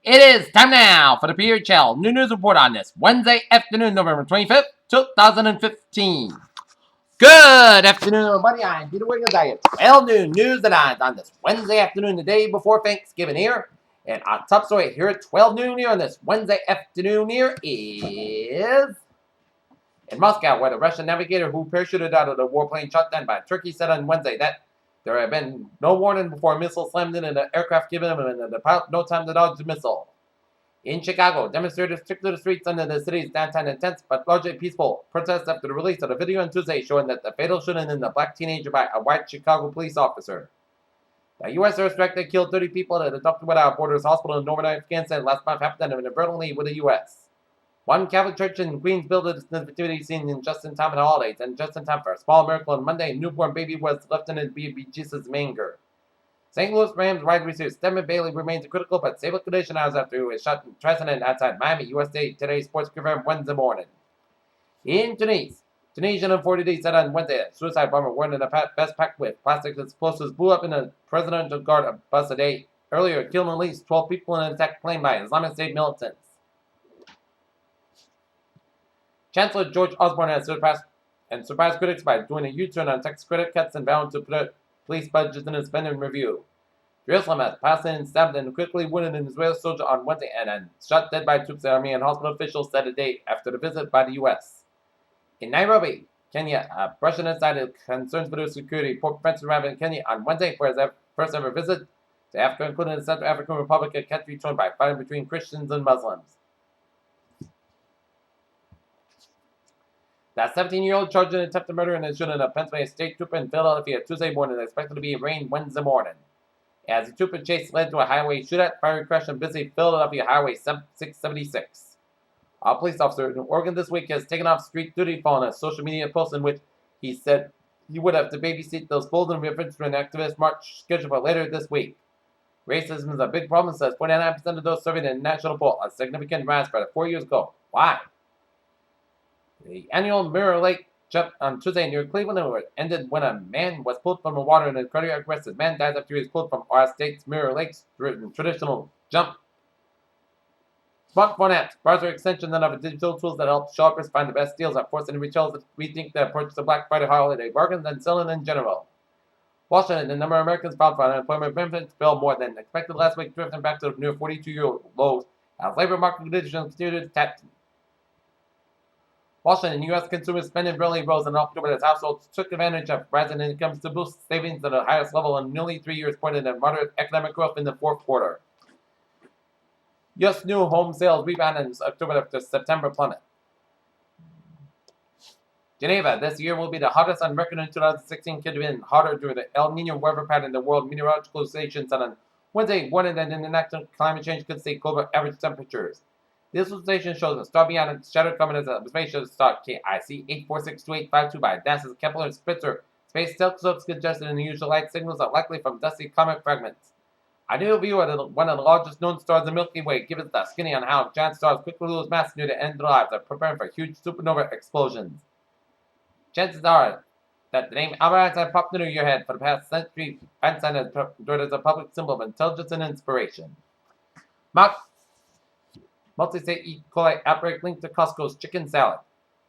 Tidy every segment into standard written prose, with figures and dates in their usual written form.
It is time now for the PHL New News Report on this Wednesday afternoon, November 25th, 2015. Good afternoon, everybody. I'm Peter Wiggins. I have 12 new news headlines on this Wednesday afternoon, the day before Thanksgiving here. And our top story here at 12 noon here on this Wednesday afternoon here is in Moscow, where the Russian navigator who parachuted out of the warplane shot down by Turkey said on Wednesday that there had been no warning before a missile slammed into the aircraft, giving him and the pilot no time to dodge the missile. In Chicago, demonstrators took to the streets under the city's downtown intense but largely peaceful protests after the release of a video on Tuesday showing that the fatal shooting in the black teenager by a white Chicago police officer. The U.S. airstrike that killed 30 people at the Dr. Without Borders Hospital in northern Afghanistan last month happened inadvertently with the U.S. One Catholic church in Queens built its nativity scene just in time for the holidays, and just in time for a small miracle on Monday, a newborn baby was left in his baby Jesus' manger. St. Louis Rams wide receiver Stedman Bailey remains in critical but stable condition hours after he was shot in Treasonant outside Miami. USA Today Sports confirmed Wednesday morning. In Tunisian authorities said on Wednesday that suicide bomber wearing a vest packed with plastic explosives blew up in a presidential guard bus a day earlier, killing at least 12 people in an attack claimed by Islamic State militants. Chancellor George Osborne has surprised critics by doing a U-turn on tax credit cuts and vowing to put police budgets in a spending review. Jerusalem has passed in and stabbed and quickly wounded an Israeli soldier on Wednesday and shot dead by troops of the army, and hospital officials said a day after the visit by the U.S. In Nairobi, Kenya, Russian insider concerns for their security. Pope Francis arrived in Kenya on Wednesday for his first ever visit to Africa, including the Central African Republic, a country torn by fighting between Christians and Muslims. That 17-year-old charged in attempted murder and the shooting of a Pennsylvania state trooper in Philadelphia Tuesday morning is expected to be arraigned Wednesday morning. As the trooper chase led to a highway shootout, fiery crash on busy Philadelphia Highway 676. A police officer in Oregon this week has taken off street duty following a social media post in which he said he would have to babysit those Bolden reference to an activist march scheduled for later this week. Racism is a big problem, says 49% of those surveyed in a national poll, a significant rise from 4 years ago. Why? The annual Mirror Lake jump on Tuesday near Cleveland ended when a man was pulled from the water and a cardiac arrest. The man died after he was pulled from our state's Mirror Lake's traditional jump. Smartphone apps, browser extensions, and other digital tools that help shoppers find the best deals are forcing retailers to rethink their approach to Black Friday holiday bargains and selling in general. Washington, the number of Americans filed for unemployment benefits fell more than expected last week, drifting back to near 42-year lows as labor market conditions continue to tap. Washington, U.S. consumer spending really rose in October as households took advantage of rising incomes to boost savings to the highest level in nearly 3 years, pointing to moderate economic growth in the fourth quarter. U.S. new home sales rebounded in October after September plummet. Geneva, this year will be the hottest on record in 2016, could have been hotter during the El Nino weather pattern. The World Meteorological Association said on Wednesday, warning that international climate change could see global average temperatures. This observation shows a star beyond its shadow coming as an observation star KIC 8462852 by NASA's Kepler and Spitzer space telescopes suggested unusual light signals are likely from dusty comet fragments. A new view of one of the largest known stars in the Milky Way gives us the skinny on how giant stars quickly lose mass near the end of their lives, are preparing for huge supernova explosions. Chances are that the name Albert Einstein popped into your head for the past century. Einstein has endured as a public symbol of intelligence and inspiration. Multi-state E. coli outbreak linked to Costco's chicken salad.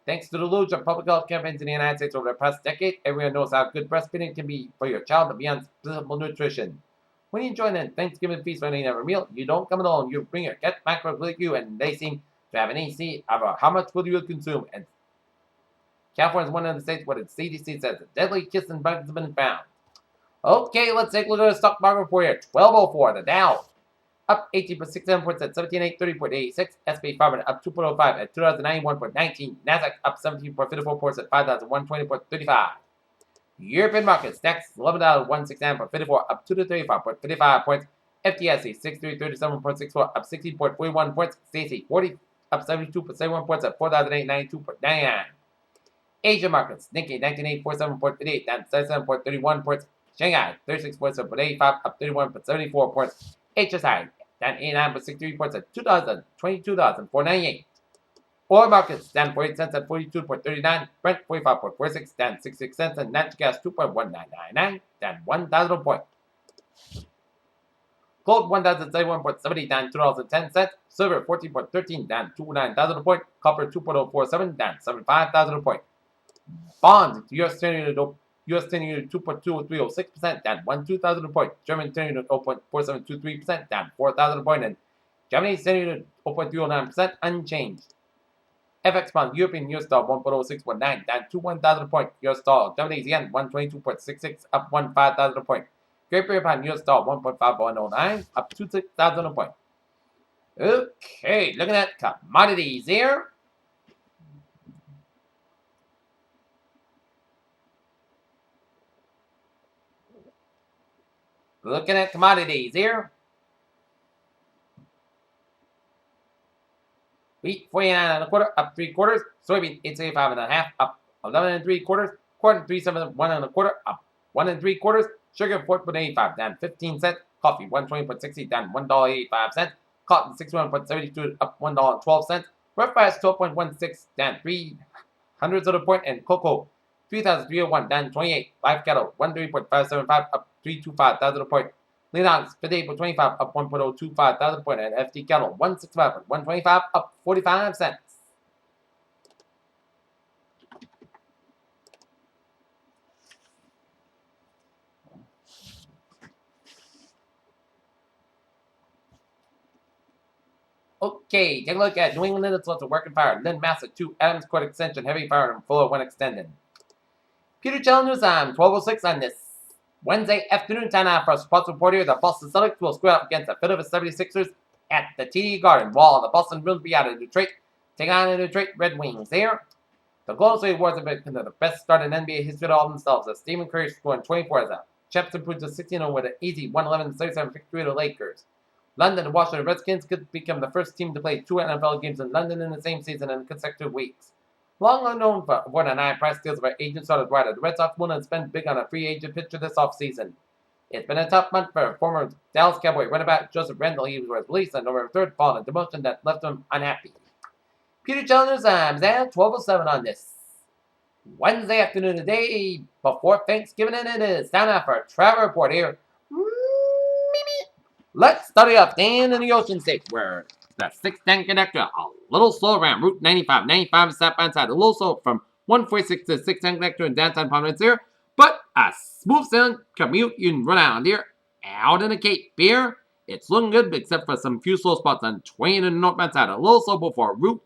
Thanks to the deluge of public health campaigns in the United States over the past decade, everyone knows how good breastfeeding can be for your child beyond simple nutrition. When you join a Thanksgiving feast for any other meal, you don't come alone. You bring your cat microbe with you, and they seem to have an AC about how much food you will consume. And California is one of the states where the CDC says the deadly kissing bugs have been found. Okay, let's take a look at the stock market for you. 1204, the Dow up 18.67 points at 17,830.86. S&P 500 up 2.05 at 2,091.19. Nasdaq up 17.54 points at 5,120.35. European markets next $11.169.54 up 235.55 points. FTSE 6337.64 up 16.41 points. CAC 40 up 72.71 points at 4,892.99. Asia markets Nikkei 19,847.58 down 77.31 points. Shanghai 36.85 up 31.74 points. HSI down 89.63 points at 2,022,498. Oil markets down 48 cents at 42.39. Brent 45.46 down 66 cents, and natural gas 2.1999 down 1,000 points. Gold 1,071.70 down $2.10. Silver 14.13 down 29,000 a point. Copper 2.047 down 75,000 a point. Bonds U.S. 10-year U.S. 10-year 2.2306% down 12,000 a point. German 10-year 0.4723% down 4,000 a point. And Germany 10-year 0.309% unchanged. FX bond European US dollar 1.0619 down 21,000 a point. US dollar Japanese yen 122.66 up 15,000 a point. Great Britain pound US dollar 1.5109 up 26,000 a point. Okay, looking at commodities here. Looking at commodities here. Wheat 49.25 up 3/4. Soybean 875.5 up 11 3/4. Corn 371.25 up 1 3/4. Sugar 4.85 down 15 cents. Coffee 120.60 down $1.85. Cotton 61.72 up $1.12. Rough rice 12.16 down 0.03 of a point, and cocoa 3,301 down 28. Live cattle 13.575 up 325,000 a point. Lean hogs 58.25 up 1.025 thousand point, and FT cattle 165.125 up 45 cents. Okay, take a look at New England Minnesota working fire. Lynn Massa 2 Adams Court Extension heavy fire and fuller when extended. Peter Chell News time 12:06 on this Wednesday afternoon. Time now for a sports report here. The Boston Celtics will square up against the Philadelphia 76ers at the TD Garden, while the Boston Bruins be out of Detroit, taking on the Detroit Red Wings here. The Golden State Warriors have been the best start in NBA history all themselves, as Stephen Curry scoring 24 as a Chaps improved to 16-0 with an easy 111-37 victory of the Lakers. London and Washington Redskins could become the first team to play 2 NFL games in London in the same season in consecutive weeks. Long unknown for more than 9 price deals by agent started Ryder, the Red Sox won and spent big on a free agent pitcher this offseason. It's been a tough month for former Dallas Cowboy running back Joseph Randle. He was released on November 3rd following a demotion that left him unhappy. Peter Challenger's at 12:07 on this Wednesday afternoon today before Thanksgiving, and it is time now for a travel report here. Let's study up down in the Ocean State, where the 610 conductor a little slow around Route 95. 95 is southbound side, a little slow from 146 to 610 conductor in downtown Providence here, but a smooth sailing commute you can run out here out in the Cape here. It's looking good except for some few slow spots on Twain and the northbound side, a little slow before Route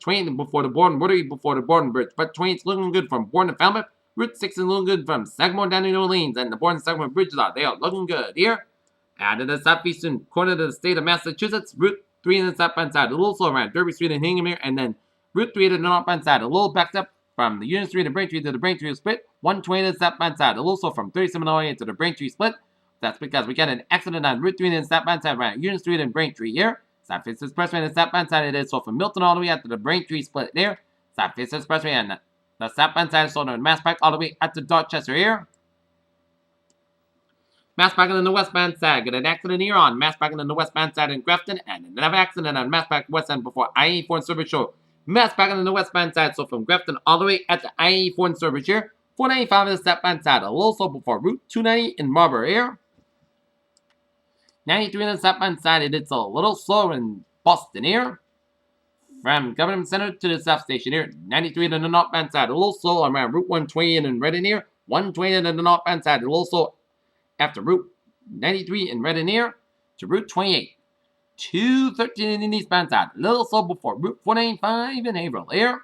Twain before the Borden, Woodley before the Borden Bridge, but Twain's looking good from Borden to Falmouth. Route 6 is looking good from Sagamore down to New Orleans, and the Borden Sagamore Bridges they are looking good here. Out of the southeastern corner of the state of Massachusetts, Route 3 in the southbound side, a little slow around Derby Street and Hinghamere, and then Route 3 to the northbound side, a little backed up from the Union Street to Braintree to the Braintree split. 120 to the southbound side, a little slow from 37 all the way to the Braintree split. That's because we got an accident on Route 3 in the southbound side around Union Street and Braintree here. Southeast Expressway on the southbound side, it is so from Milton all the way out to the Braintree split there. Southeast Expressway on the southbound side, so on Mass Pike all the way out to Dorchester here. Mass Pike on the westbound side, got an accident here on Mass Pike on the westbound side in Grafton, and another accident on Mass Pike west end before IE4 and Service Show. Mass Pike on the westbound side, so from Grafton all the way at the IE4 and Service here. 495 on the southbound side, a little slow before Route 290 in Marlborough here. 93 on the southbound side, it's a little slow in Boston here. From Government Center to the South Station here. 93 on the northbound side, a little slow around Route 120 in Reading here. 120 on the northbound side, a little slow after Route 93 in Reading here to Route 28. 213 in the eastbound side, a little slow before Route 495 in Haverhill here.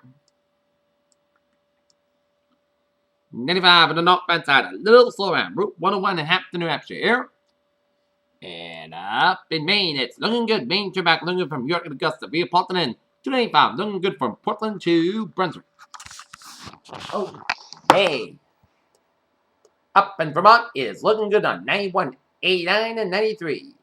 95 on the northbound side, a little slow around Route 101 in Hampton, New Hampshire here. And up in Maine, it's looking good. Maine to back, looking good from York to Augusta via Portland and 295, looking good from Portland to Brunswick. Okay. Up in Vermont is looking good on 91, 89, and 93.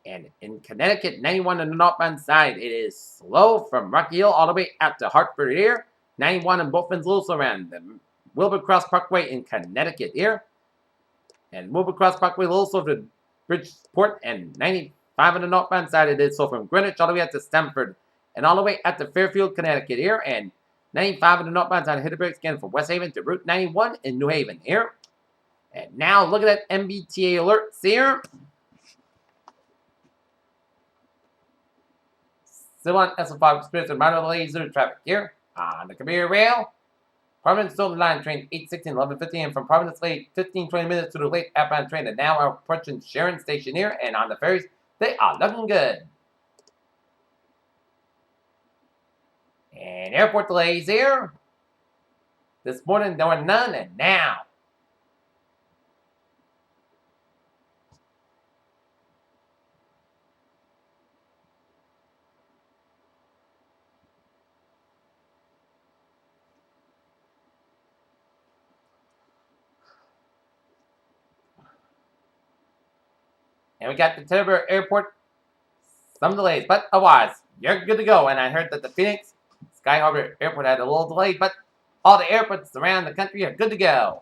And in Connecticut, 91 on the northbound side, it is slow from Rocky Hill all the way out to Hartford here. 91 on both ends, a little slow around the Wilbur Cross Parkway in Connecticut here. And Wilbur Cross Parkway, a little slow to Bridgeport, and 95 on the northbound side, it is slow from Greenwich all the way out to Stamford, and all the way out to Fairfield, Connecticut here, and 95 on the northbound side, hit the brakes again from West Haven to Route 91 in New Haven here. And now look at that MBTA alerts here. Still on SL5 experiencing minor delays due to traffic here. On the Kabir Rail, Providence Stoughton Line train 8:16, 11:50, and from Providence late 15-20 minutes to the late outbound train, and now are approaching Sharon Station here. And on the ferries, they are looking good. And airport delays here. This morning there were none, and now. And we got the Teterboro Airport, some delays, but otherwise, you're good to go. And I heard that the Phoenix Sky Harbor Airport had a little delay, but all the airports around the country are good to go.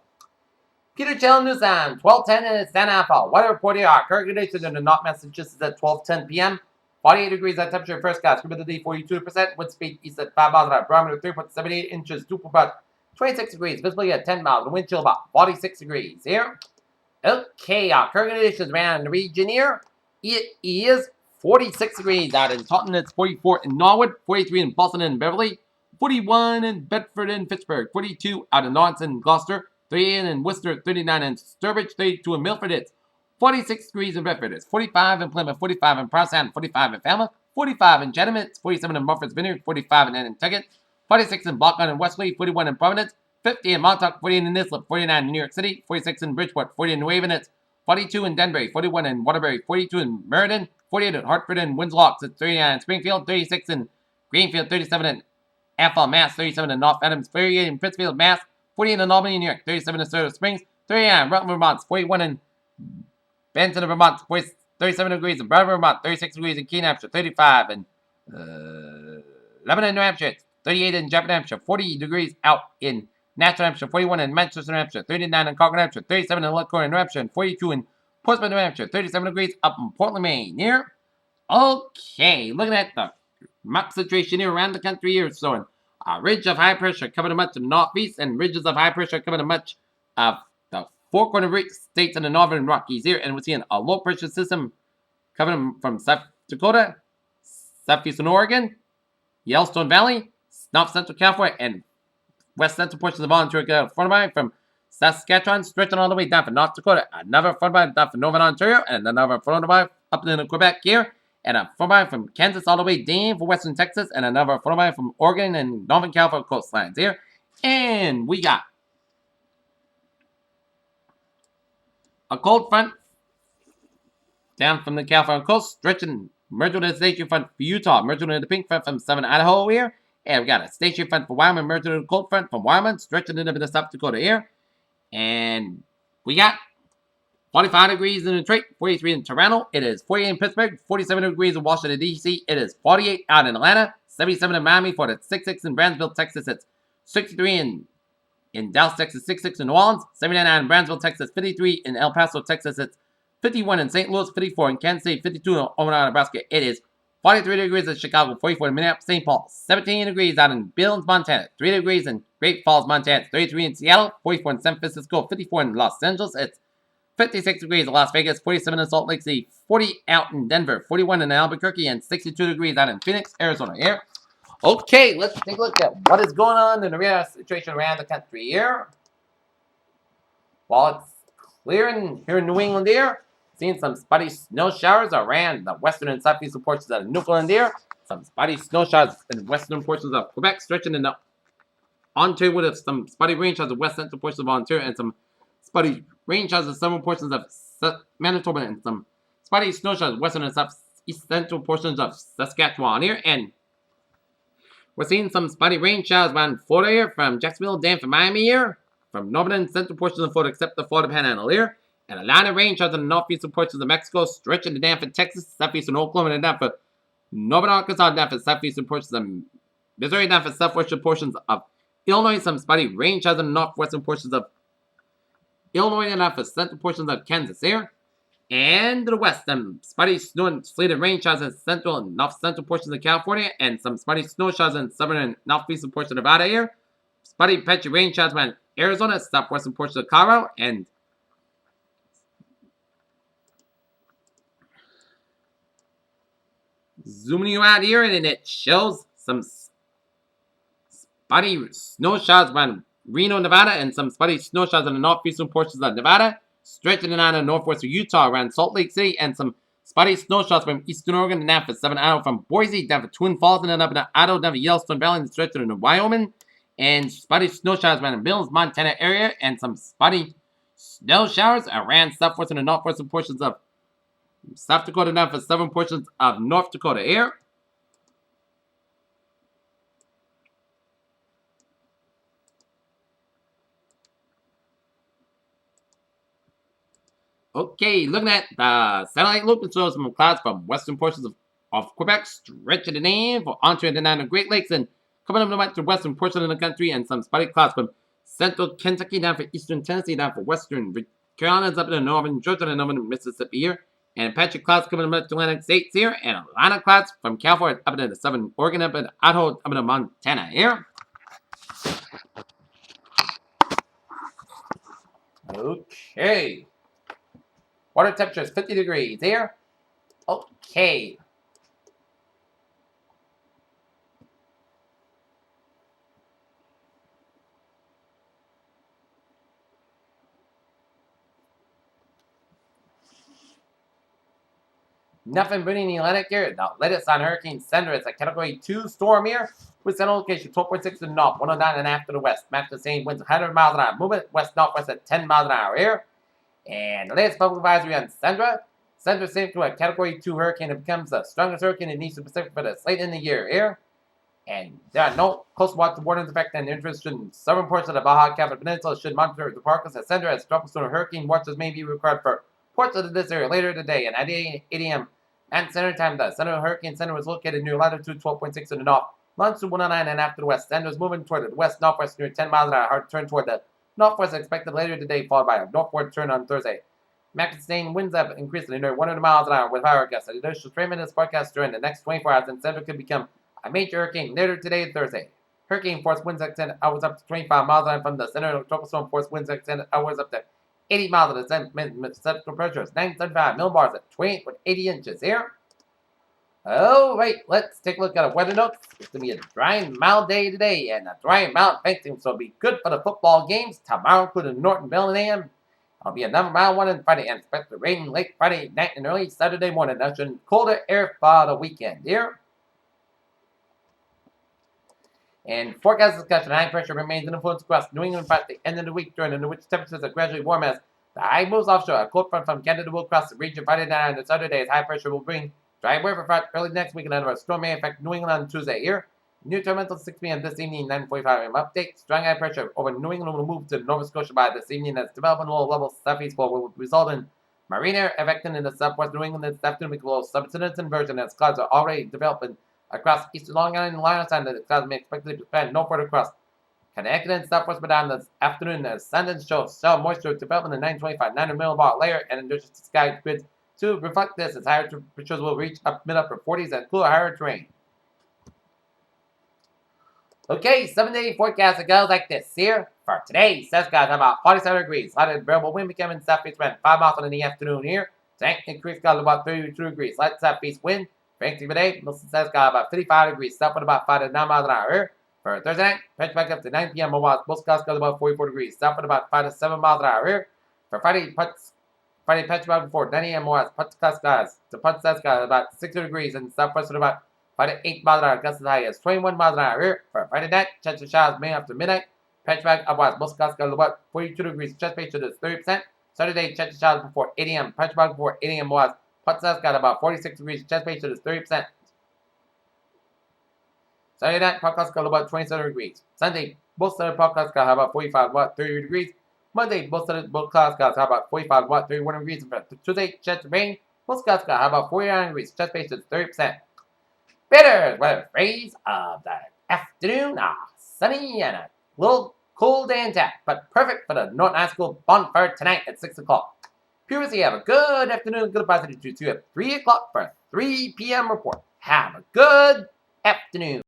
Peter Chell News Time, 12:10 in San Alpha. Weather report here. Current conditions in the North Massachusetts at 12:10 p.m. 48 degrees at temperature, first class. Humidity 42%. Wind speed east at 5 miles an hour. Barometer 3.78 inches. Dew point about 26 degrees. Visibility at 10 miles. The wind chill about 46 degrees here. Okay, current conditions around the region here. It is 46 degrees out in Taunton. It's 44 in Norwood. 43 in Boston and Beverly. 41 in Bedford and Fitchburg. 42 out in Lawrence and Gloucester. 38 in Worcester. 39 in Sturbridge. 32 in Milford. It's 46 degrees in Bedford. It's 45 in Plymouth. 45 in Proudstown. 45 in Falmouth. 45 in Chatham. It's 47 in Mumford's Vineyard. 45 in Nantucket. 46 in Buckland and Wesley. 41 in Providence. 50 in Montauk, 48 in Islip, 49 in New York City, 46 in Bridgeport, 40 in New Haven, it's 42 in Denbury, 41 in Waterbury, 42 in Meriden, 48 in Hartford and Winslow, it's 39 in Springfield, 36 in Greenfield, 37 in Athol, Mass, 37 in North Adams, 38 in Pittsfield, Mass, 48 in Albany, New York, 37 in Silver Springs, 39 in Rutland, Vermont, 41 in Benton, Vermont, 37 degrees in Bradford, Vermont, 36 degrees in Keene, Hampshire, 35 in Lebanon, New Hampshire, 38 in Jefferson, Hampshire, 40 degrees out in Nashville, New Hampshire, 41 in Manchester, New Hampshire, 39 in Concord, New Hampshire, 37 in Lucknow, New Hampshire, and 42 in Portsmouth, New Hampshire, 37 degrees up in Portland, Maine. Here, okay, looking at the map situation here around the country here. So, a ridge of high pressure covering much of the northeast, and ridges of high pressure covering much of the four corner states in the northern Rockies here. And we're seeing a low pressure system covering from South Dakota, southeastern Oregon, Yellowstone Valley, North Central California, and west central portions of Ontario, California, from Saskatchewan, stretching all the way down from North Dakota, another front down from Northern Ontario, and another front up into Quebec here, and a front from Kansas all the way down for western Texas, and another front from Oregon and Northern California coastlines here. And we got a cold front down from the California coast, stretching, merging with the station front for Utah, merging with the pink front from southern Idaho here. And we got a station front for Wyoming, merging with a cold front from Wyoming, stretching into the South Dakota here. And we got 45 degrees in Detroit, 43 in Toronto. It is 48 in Pittsburgh, 47 degrees in Washington, D.C. It is 48 out in Atlanta, 77 in Miami, 66 in Brownsville, Texas. It's 63 in Dallas, Texas, 66 in New Orleans, 79 in Brownsville, Texas, 53 in El Paso, Texas. It's 51 in St. Louis, 54 in Kansas City, 52 in Omaha, Nebraska. It is 43 degrees in Chicago, 44 in Minneapolis, St. Paul, 17 degrees out in Billings, Montana, 3 degrees in Great Falls, Montana, 33 in Seattle, 44 in San Francisco, 54 in Los Angeles. It's 56 degrees in Las Vegas, 47 in Salt Lake City, 40 out in Denver, 41 in Albuquerque, and 62 degrees out in Phoenix, Arizona here. Okay, let's take a look at what is going on in the real situation around the country here. While it's clearing here in New England here, seeing some spotty snow showers around the western and southeastern portions of Newfoundland here. Some spotty snow showers in western portions of Quebec, stretching into Ontario with some spotty rain showers in west central portions of Ontario, and some spotty rain showers in southern portions of Manitoba, and some spotty snow showers in western and southeast central portions of Saskatchewan here. And we're seeing some spotty rain showers around Florida here, from Jacksonville down from Miami here, from northern and central portions of Florida except the Florida Panhandle here. And a line of rain showers in the northeastern portions of Mexico, stretching down for Texas, southeastern Oklahoma, and down for northern Arkansas, down for southeastern portions of Missouri, down for southwestern portions of Illinois. Some spotty rain showers in the northwestern portions of Illinois, and down for central portions of Kansas here. And to the west, some spotty snow and sleet and rain showers in central and north central portions of California, and some spotty snow showers in southern and northeastern portions of Nevada here. Spotty patchy rain showers in Arizona, southwestern portions of Colorado, and Zooming you out here, and it shows some spotty snow showers around Reno, Nevada, and some spotty snow showers in the northeastern portions of Nevada, stretching out of northwestern Utah around Salt Lake City, and some spotty snow showers from eastern Oregon down for 7 hours from Boise down for Twin Falls, and then up in Idaho down for Yellowstone Valley and stretching into Wyoming, and spotty snow showers around the Mills, Montana area, and some spotty snow showers around southwestern and northwestern portions of South Dakota down for southern portions of North Dakota area. Okay, looking at the satellite loop, it shows some clouds from western portions of Quebec, stretching it in for onto and down the Great Lakes, and coming up to western portion of the country, and some spotty clouds from central Kentucky down for eastern Tennessee, down for western Carolinas, up to the northern Georgia and northern Mississippi here, and patchy clouds coming up to Atlantic States here, and a lot of clouds from California up into the southern Oregon, up into Idaho, up into Montana here. Okay. Water temperature is 50 degrees here. Okay. Nothing but in the Atlantic here. The latest on Hurricane Sandra is a Category 2 storm here with center location 12.6 to the north, 109.5 to the west. Match the same winds 100 miles an hour. Movement west-northwest at 10 miles an hour here. And the latest public advisory on Sandra. Sandra is safe to a Category 2 hurricane. It becomes the strongest hurricane in the Eastern Pacific for the late in the year here. And there are no coastal water warnings affecting interest in southern portions of the Baja California Peninsula should monitor the forecast as Sandra as tropical storm hurricane watches may be required for ports of this area later today. And at 8 a.m. and center time, the Center Hurricane Center was located near latitude 12.6 in the north, longitude 109 and after the west. Sandra is moving toward the west-northwest near 10 miles an hour. Hard turn toward the northwest expected later today, followed by a northward turn on Thursday. Max sustained winds have increased to near 100 miles an hour with higher gusts. The additional 3 minutes forecast during the next 24 hours, and Sandra could become a major hurricane later today and Thursday. Hurricane force winds extended hours up to 25 miles an hour from the center of tropical storm force winds extended hours up to 80 miles an hour. Central pressure is 975 millibars at 28 with 80 inches here. All right, let's take a look at a weather note. It's going to be a dry and mild day today, and a dry and mild fencing, so it'll be good for the football games. Tomorrow, including Norton Bellingham. It'll be another mild one on Friday, and expect to rain late Friday night and early Saturday morning. That's just colder air for the weekend here. And forecast discussion, high pressure remains in influence across New England by the end of the week, during which temperatures are gradually warm as the high moves offshore. A cold front from Canada will cross the region Friday night and Saturday as high pressure will bring dry weather for early next week, and another storm may affect New England on Tuesday here. New term until 6 p.m. this evening, 9:45 a.m. Update. Strong high pressure over New England will move to Nova Scotia by this evening as developing low level southeast flow will result in marine air affecting in the southwest New England this afternoon with low subsidence inversion as clouds are already developing across eastern Long Island and Long Island. The clouds may expect to spread northward across Connecticut and southwest Rhode this afternoon. The sun shows soil moisture developing the 925 900 millibar layer and induces the sky grids to reflect this as higher temperatures will reach up mid-upper 40s and cooler higher terrain. Okay, 7-day forecast it goes like this here. For today, says guys about 47 degrees. Light variable wind becoming southeast wind 5 miles in the afternoon here. Tonight, increased got about 32 degrees. Light southeast wind. Fancy today, Wilson says got about 55 degrees. South wind about 5 to 9 miles an hour here. For Thursday night, pitch back up to 9 p.m. Most skies got about 44 degrees. South wind about 5 to 7 miles an hour here. For Friday, patch about before 9 a.m. Punch skies. The punch skies got about 60 degrees and southwest wind about 5 to 8 miles an hour. Gusts as high as 21 miles an hour here. For Friday night, chance of showers may after midnight. Patch back upwards. Most skies got about 42 degrees. Chest ratio is 30%. Saturday, chance of showers before 8 a.m. Patch back before 8 a.m. Punch skies got about 46 degrees. Chest ratio is 30%. Saturday night, podcast got about 27 degrees. Sunday, both Sunday podcasts got about 45 30 degrees. Monday, both clouds got about 45 31 degrees. Tuesday, chance of rain. Most clouds got about 49 degrees. Chest ratio is 30%. Better weather phrase of the afternoon. Sunny and a little cool day and tap, but perfect for the Norton High School bonfire tonight at 6 o'clock. Previously, have a good afternoon, good positive to at 3 o'clock for a 3 p.m. report. Have a good afternoon.